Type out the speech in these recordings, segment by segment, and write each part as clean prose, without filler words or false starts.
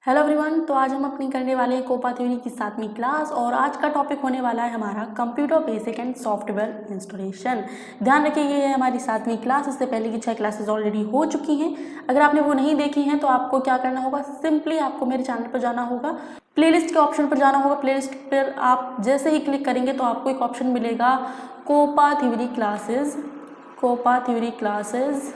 Hello everyone. तो आज हम अपनी करने वाले हैं कोपा थ्योरी की 7वीं क्लास और आज का टॉपिक होने वाला है हमारा computer basic and software installation. ध्यान रखिए ये है हमारी 7वीं क्लास। इससे पहले की 6 क्लासेस ऑलरेडी हो चुकी हैं। अगर आपने वो नहीं देखी हैं तो आपको क्या करना होगा, सिंपली आपको मेरे चैनल पर जाना होगा, प्लेलिस्ट के ऑप्शन पर जाना होगा। प्लेलिस्ट पर आप जैसे ही क्लिक करेंगे तो आपको एक ऑप्शन मिलेगा COPA theory classes, COPA theory classes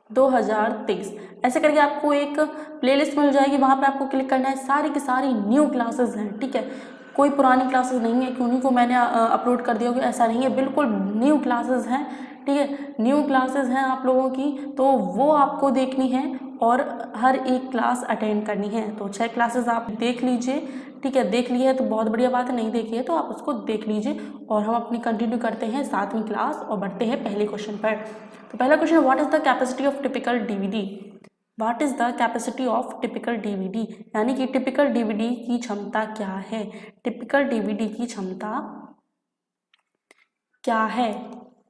2023 ऐसे करके आपको एक प्लेलिस्ट मिल जाएगी। वहाँ पर आपको क्लिक करना है। सारी की सारी न्यू क्लासेस हैं, ठीक है। कोई पुरानी क्लासेस नहीं है कि उन्हीं को मैंने अपलोड कर दिया होगा, ऐसा नहीं है। बिल्कुल न्यू क्लासेस हैं, ठीक है। न्यू क्लासेस हैं आप लोगों की, तो वो आपको देखनी है और हर एक क्लास अटेंड करनी है। तो 6 क्लासेस आप देख लीजिए, ठीक है। देख लिए है तो बहुत बढ़िया बात है, नहीं देखी है तो आप उसको देख लीजिए। और हम अपनी कंटिन्यू करते हैं 7वीं क्लास और बढ़ते हैं पहले क्वेश्चन पर। तो पहला question, what is the capacity of typical DVD. What is the capacity of typical DVD, यानी कि टिपिकल डीवीडी की क्षमता क्या है। टिपिकल डीवीडी की क्षमता क्या है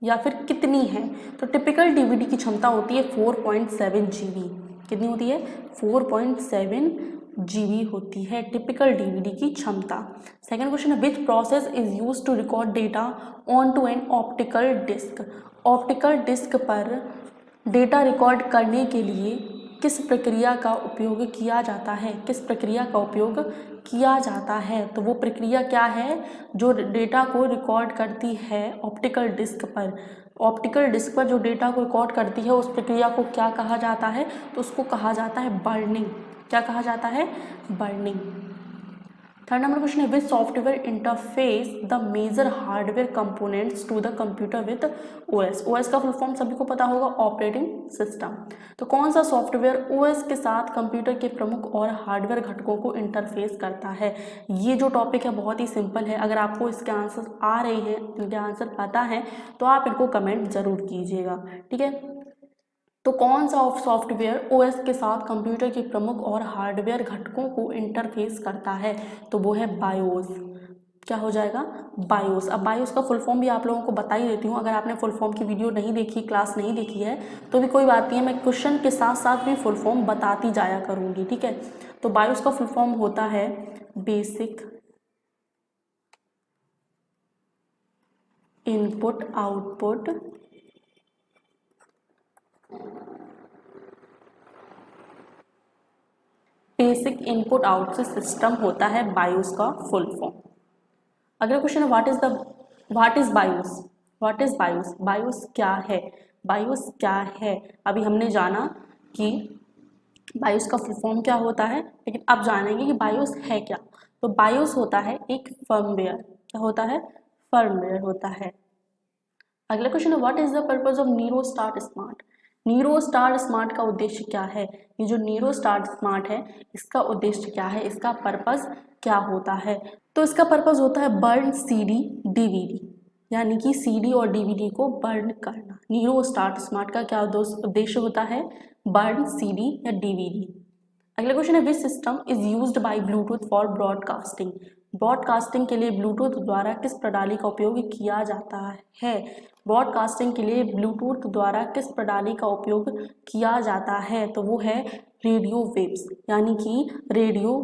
या फिर कितनी है। तो टिपिकल डीवीडी की क्षमता होती है 4.7 GB। कितनी होती है? 4.7 GB होती है टिपिकल डीवीडी की क्षमता। सेकंड क्वेश्चन है, which process is use to record data on to an optical disc. Optical disc पर डेटा रिकॉर्ड करने के लिए किस प्रक्रिया का उपयोग किया जाता है। किस प्रक्रिया का उपयोग किया जाता है, तो वो प्रक्रिया क्या है जो डेटा को रिकॉर्ड करती है ऑप्टिकल डिस्क पर। ऑप्टिकल डिस्क पर जो डेटा को रिकॉर्ड करती है उस प्रक्रिया को क्या कहा जाता है, तो उसको कहा जाता है बर्निंग। क्या कहा जाता है? बर्निंग। थर्ड नंबर क्वेश्चन है, which software interface the major hardware components to the computer with OS. OS का फुल फॉर्म सभी को पता होगा, ऑपरेटिंग सिस्टम। तो कौन सा सॉफ्टवेयर ओएस के साथ कंप्यूटर के प्रमुख और हार्डवेयर घटकों को इंटरफेस करता है। ये जो टॉपिक है बहुत ही सिंपल है। अगर आपको इसके आंसर आ रहे हैं, इनके आंसर पता है, तो आप इनको कमेंट जरूर कीजिएगा, ठीक है। तो कौन सा सॉफ्टवेयर ओएस के साथ कंप्यूटर के प्रमुख और हार्डवेयर घटकों को इंटरफेस करता है, तो वो है बायोस। क्या हो जाएगा? बायोस। अब बायोस का फुल फॉर्म भी आप लोगों को बता ही देती हूँ। अगर आपने फुल फॉर्म की वीडियो नहीं देखी, क्लास नहीं देखी है, तो भी कोई बात नहीं है, मैं क्वेश्चन के साथ साथ भी फुल फॉर्म बताती जाया करूँगी, ठीक है। तो बायोस का फुल फॉर्म होता है basic input output basic input output system होता है बायोस का फुल फॉर्म। अगला क्वेश्चन है, what is BIOS. What is BIOS. BIOS क्या है? बायोस क्या है? अभी हमने जाना कि बायोस का फुल फॉर्म क्या होता है, लेकिन अब जानेंगे कि बायोस है क्या। तो बायोस होता है एक फर्मवेयर। क्या होता है? फर्मवेयर होता है। अगला क्वेश्चन है, what is the purpose of Nero Start Smart. Nero Start Smart का उद्देश्य क्या है। ये जो नीरो स्टार्ट स्मार्ट है, इसका उद्देश्य क्या है, इसका पर्पज क्या होता है। तो इसका पर्पज होता है बर्न सीडी डीवीडी, यानी कि सीडी और डीवीडी को बर्न करना। नीरो स्टार्ट स्मार्ट का क्या उद्देश्य होता है? बर्न सीडी या डीवीडी। अगला क्वेश्चन है, which system is used by Bluetooth for broadcasting. Broadcasting के लिए ब्लूटूथ द्वारा किस प्रणाली का उपयोग किया जाता है। ब्रॉडकास्टिंग के लिए ब्लूटूथ द्वारा किस प्रणाली का उपयोग किया जाता है, तो वो है रेडियो वेव्स, यानी कि रेडियो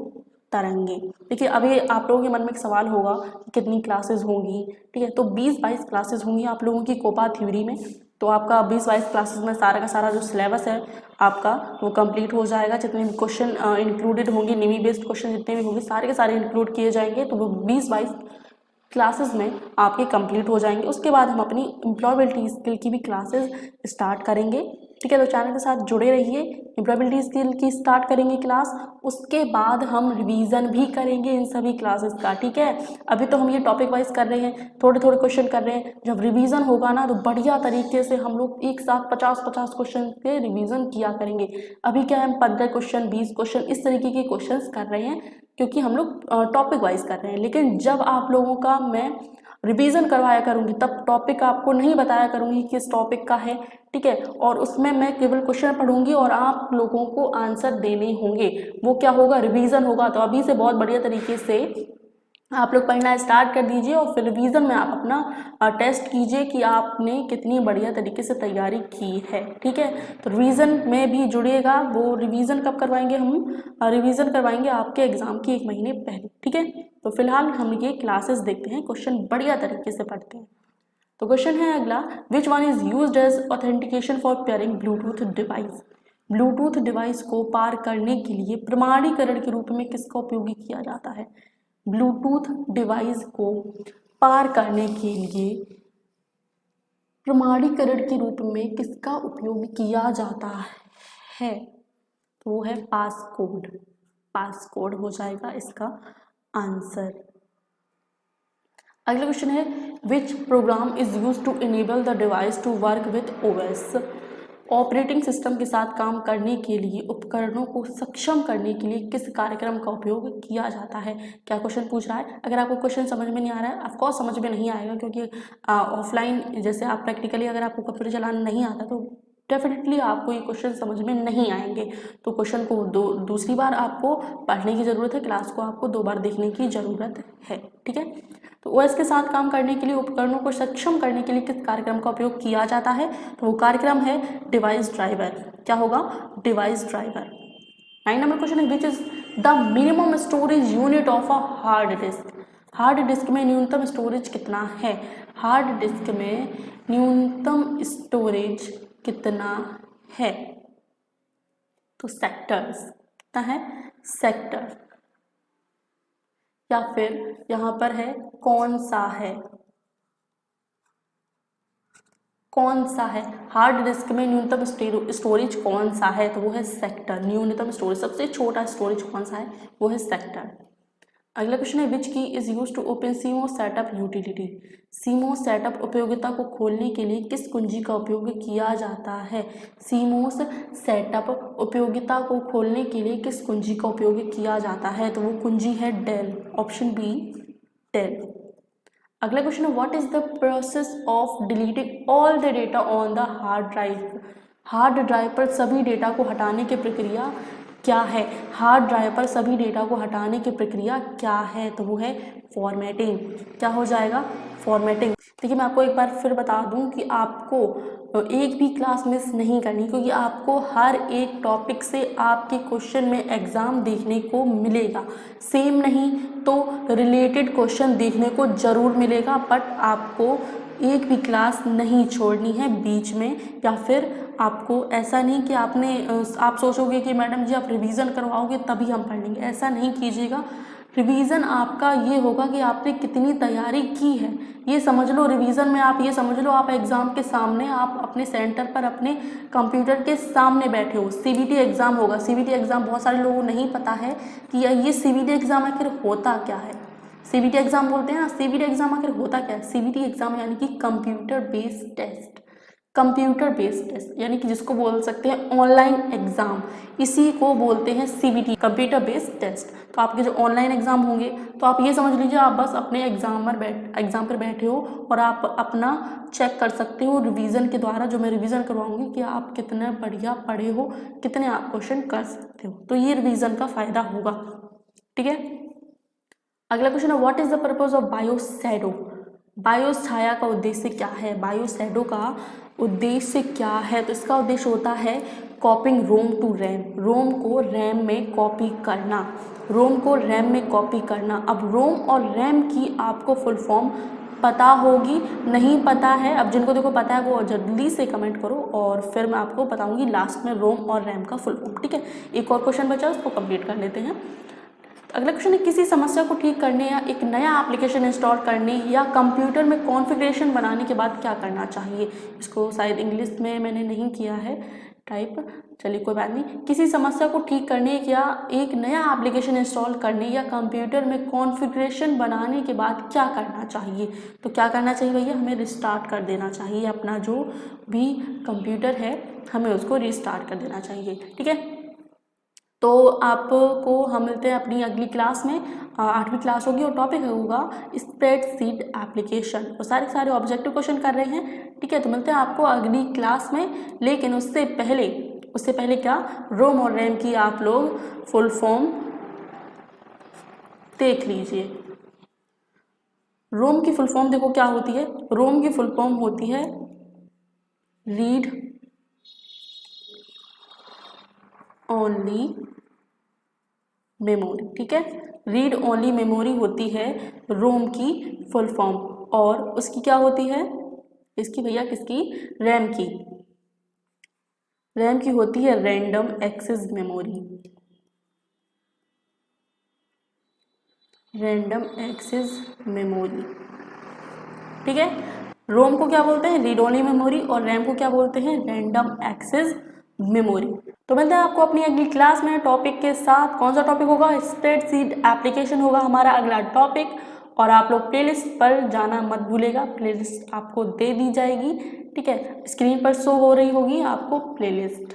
तरंगे। देखिए अभी आप लोगों के मन में एक सवाल होगा कि कितनी क्लासेस होंगी, ठीक है। तो 20-22 क्लासेस होंगी आप लोगों की कोपा थ्योरी में। तो आपका 20-22 क्लासेस में सारा का सारा जो सिलेबस है आपका वो कंप्लीट हो जाएगा। जितने भी क्वेश्चन इंक्लूडेड होंगे, निमी बेस्ड क्वेश्चन जितने भी होंगे, सारे के सारे इंक्लूड किए जाएंगे। तो वो 20-22 क्लासेस में आपके कंप्लीट हो जाएंगे। उसके बाद हम अपनी एम्प्लॉयबिलिटी स्किल की भी क्लासेस स्टार्ट करेंगे, ठीक है। तो चैनल के साथ जुड़े रहिए। एम्प्लॉयबिलिटी स्किल की स्टार्ट करेंगे क्लास, उसके बाद हम रिवीजन भी करेंगे इन सभी क्लासेस का, ठीक है। अभी तो हम ये टॉपिक वाइज कर रहे हैं, थोड़े थोड़े क्वेश्चन कर रहे हैं। जब रिवीजन होगा ना तो बढ़िया तरीके से हम लोग एक साथ 50-50 क्वेश्चन के रिवीजन किया करेंगे। अभी क्या है, हम 15 क्वेश्चन 20 क्वेश्चन इस तरीके के क्वेश्चन कर रहे हैं, क्योंकि हम लोग टॉपिक वाइज कर रहे हैं। लेकिन जब आप लोगों का मैं रिवीजन करवाया करूंगी तब टॉपिक आपको नहीं बताया करूंगी किस टॉपिक का है, ठीक है। और उसमें मैं केवल क्वेश्चन पढ़ूंगी और आप लोगों को आंसर देने होंगे। वो क्या होगा? रिवीजन होगा। तो अभी से बहुत बढ़िया तरीके से आप लोग पढ़ना स्टार्ट कर दीजिए और फिर रिवीजन में आप अपना टेस्ट कीजिए कि आपने कितनी बढ़िया तरीके से तैयारी की है। ठीक है, तो रिवीजन में भी जुड़िएगा। वो रिवीजन कब करवाएंगे हम? रिवीजन करवाएंगे आपके एग्जाम की 1 महीने पहले। ठीक है, तो फिलहाल हम ये क्लासेस देखते हैं, क्वेश्चन बढ़िया तरीके से पढ़ते हैं। तो क्वेश्चन है अगला, which one is used as authentication for pairing Bluetooth device. Bluetooth device को पार करने के लिए प्रमाणीकरण के रूप में किसका उपयोग किया जाता है? ब्लूटूथ डिवाइस को पार करने के लिए प्रमाणीकरण के रूप में किसका उपयोग किया जाता है? तो वो है पासकोड। पासकोड हो जाएगा इसका आंसर। अगला क्वेश्चन है, which program is use to enable the device to work with OS. Operating system के साथ काम करने के लिए उपकरणों को सक्षम करने के लिए किस कार्यक्रम का उपयोग किया जाता है? क्या क्वेश्चन पूछ रहा है? अगर आपको क्वेश्चन समझ में नहीं आ रहा है, ऑफकोर्स समझ में नहीं आएगा, क्योंकि ऑफलाइन जैसे आप प्रैक्टिकली अगर आपको कंप्यूटर चलाना नहीं आता तो डेफिनेटली आपको ये क्वेश्चन समझ में नहीं आएंगे। तो क्वेश्चन को दूसरी बार आपको पढ़ने की ज़रूरत है, क्लास को आपको 2 बार देखने की ज़रूरत है। ठीक है, तो ओएस के साथ काम करने के लिए उपकरणों को सक्षम करने के लिए किस कार्यक्रम का उपयोग किया जाता है? तो वो कार्यक्रम है डिवाइस ड्राइवर। क्या होगा? Device driver. 9 नंबर क्वेश्चन है, which is the minimum storage unit of a hard disk. Hard disk में न्यूनतम स्टोरेज कितना है? हार्ड डिस्क में न्यूनतम स्टोरेज कितना है? तो सेक्टर्स। कितना है? सेक्टर। या फिर यहाँ पर है कौन सा है? कौन सा है? हार्ड डिस्क में न्यूनतम स्टोरेज कौन सा है? तो वो है सेक्टर। न्यूनतम स्टोरेज, सबसे छोटा स्टोरेज कौन सा है? वो है सेक्टर। अगला क्वेश्चन है, which key is use to open CMOS setup utility. CMOS setup उपयोगिता को खोलने के लिए किस कुंजी का उपयोग किया जाता है? सीमोस सेटअप उपयोगिता को खोलने के लिए किस कुंजी का उपयोग किया जाता है? तो वो कुंजी है डेल। Option B, Del. अगला क्वेश्चन है, what is the process of deleting all the data on the hard drive. Hard drive पर सभी डेटा को हटाने की प्रक्रिया क्या है? हार्ड ड्राइव पर सभी डेटा को हटाने की प्रक्रिया क्या है? तो वो है फॉर्मेटिंग। क्या हो जाएगा? फॉर्मेटिंग। देखिए, मैं आपको एक बार फिर बता दूं कि आपको एक भी क्लास मिस नहीं करनी, क्योंकि आपको हर एक टॉपिक से आपके क्वेश्चन में एग्ज़ाम देखने को मिलेगा। सेम नहीं तो रिलेटेड क्वेश्चन देखने को ज़रूर मिलेगा, बट आपको एक भी क्लास नहीं छोड़नी है बीच में। या फिर आपको ऐसा नहीं कि आप सोचोगे कि मैडम जी आप रिवीजन करवाओगे तभी हम पढ़ लेंगे, ऐसा नहीं कीजिएगा। रिवीजन आपका ये होगा कि आपने कितनी तैयारी की है, ये समझ लो। रिवीजन में आप ये समझ लो, आप एग्ज़ाम के सामने, आप अपने सेंटर पर अपने कंप्यूटर के सामने बैठे हो। सीबीटी एग्ज़ाम होगा। सीबीटी एग्ज़ाम बहुत सारे लोगों को नहीं पता है कि ये सीबीटी एग्ज़ाम आखिर होता क्या है। सीबीटी एग्ज़ाम बोलते हैं ना, सीबीटी एग्ज़ाम आखिर होता क्या है? सीबीटी एग्ज़ाम यानी कि computer based test. Computer based test यानी कि जिसको बोल सकते हैं ऑनलाइन एग्ज़ाम, इसी को बोलते हैं सीबीटी, कंप्यूटर बेस्ड टेस्ट। तो आपके जो ऑनलाइन एग्ज़ाम होंगे, तो आप ये समझ लीजिए आप बस अपने एग्ज़ाम पर बैठे हो और आप अपना चेक कर सकते हो रिवीजन के द्वारा, जो मैं रिवीजन करवाऊंगी, कि आप कितना बढ़िया पढ़े हो, कितने आप क्वेश्चन कर सकते हो। तो ये रिवीजन का फ़ायदा होगा। ठीक है, अगला क्वेश्चन है, what is the purpose of bioshadow. बायोछाया का उद्देश्य क्या है? बायोशैडो का उद्देश्य क्या है? तो इसका उद्देश्य होता है कॉपिंग रोम टू रैम। रोम को रैम में कॉपी करना। रोम को रैम में कॉपी करना। अब रोम और रैम की आपको फुल फॉर्म पता होगी, नहीं पता है? अब जिनको देखो पता है वो जल्दी से कमेंट करो और फिर मैं आपको बताऊंगी लास्ट में रोम और रैम का फुल फॉर्म। ठीक है, एक और क्वेश्चन बचा, उसको कंप्लीट कर लेते हैं। अगला क्वेश्चन है, किसी समस्या को ठीक करने या एक नया एप्लीकेशन इंस्टॉल करने या कंप्यूटर में कॉन्फ़िगरेशन बनाने के बाद क्या करना चाहिए। इसको शायद इंग्लिश में मैंने नहीं किया है टाइप, चलिए कोई बात नहीं। किसी समस्या को ठीक करने या एक नया एप्लीकेशन इंस्टॉल करने या कंप्यूटर में कॉन्फ़िगरेशन बनाने के बाद क्या करना चाहिए। तो क्या करना चाहिए भैया? हमें रिस्टार्ट कर देना चाहिए अपना जो भी कंप्यूटर है, हमें उसको रिस्टार्ट कर देना चाहिए। ठीक है, तो आपको हम मिलते हैं अपनी अगली क्लास में। 8वीं क्लास होगी और टॉपिक होगा स्प्रेडशीट एप्लीकेशन, और सारे ऑब्जेक्टिव क्वेश्चन कर रहे हैं। ठीक है, तो मिलते हैं आपको अगली क्लास में। लेकिन उससे पहले क्या, रोम और रैम की आप लोग फुल फॉर्म देख लीजिए। रोम की फुल फॉर्म देखो क्या होती है, रोम की फुल फॉर्म होती है रीड ओनली मेमोरी। ठीक है, रीड ओनली मेमोरी होती है रोम की फुल फॉर्म, और उसकी क्या होती है, इसकी भैया किसकी, रैम की, रैम की होती है random access memory, random access memory. ठीक है, रोम को क्या बोलते हैं, रीड ओनली मेमोरी, और रैम को क्या बोलते हैं, रैंडम एक्सेस मेमोरी। तो मिलते हैं आपको अपनी अगली क्लास में टॉपिक के साथ। कौन सा टॉपिक होगा, स्प्रेडशीट एप्लीकेशन होगा हमारा अगला टॉपिक। और आप लोग प्लेलिस्ट पर जाना मत भूलेगा, प्लेलिस्ट आपको दे दी जाएगी। ठीक है, स्क्रीन पर शो हो रही होगी आपको प्लेलिस्ट।